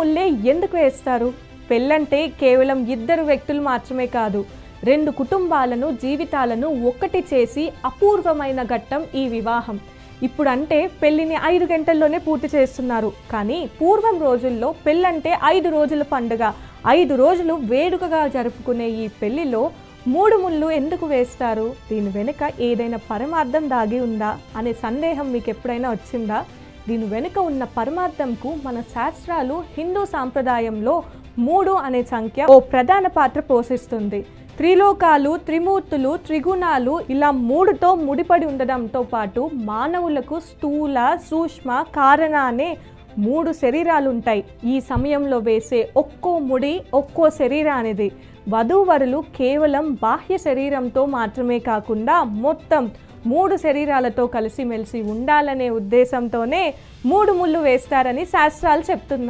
ముళ్ళే ఎందుకు వేస్తారు? పెళ్ళంటే కేవలం ఇద్దరు వ్యక్తులు మాత్రమే కాదు, రెండు కుటుంబాలను జీవితాలను ఒక్కటి చేసి అపూర్వమైన ఘట్టం ఈ వివాహం. ఇప్పుడంటే పెళ్ళిని 5 గంటల్లోనే పూర్తి చేస్తున్నారు. కానీ పూర్వం రోజుల్లో పెళ్ళంటే 5 రోజుల పండుగ. 5 రోజులు వేడుకగా జరుపుకునే ఈ పెళ్లిలో 3 ముళ్ళు ఎందుకు వేస్తారు? దీని వెనుక ఏదైనా పరమార్థం దాగి ఉందా అనే సందేహం మీకు ఎప్పుడైనా వచ్చిందా? దీని వెనుక ఉన్న పరమార్థంకు మన శాస్త్రాలు, హిందూ సాంప్రదాయంలో 3 అనే సంఖ్య ఓ ప్రధాన పాత్ర పోషిస్తుంది. త్రిలోకాలు, త్రిమూర్తులు, త్రిగుణాలు ఇలా 3తో ముడిపడి ఉండడంతో పాటు మానవులకు స్థూల, సూక్ష్మ, కారణ అనే 3 శరీరాలు ఉంటాయి. ఈ సమయంలో వేసే ఒక్కో ముడి ఒక్కో శరీరానిది. వధూవరులు కేవలం బాహ్య శరీరంతో మాత్రమే కాకుండా మొత్తం 3 శరీరాలతో కలిసిమెలిసి ఉండాలనే ఉద్దేశంతోనే 3 ముళ్ళు వేస్తారని శాస్త్రాలు చెప్తున్నాయి.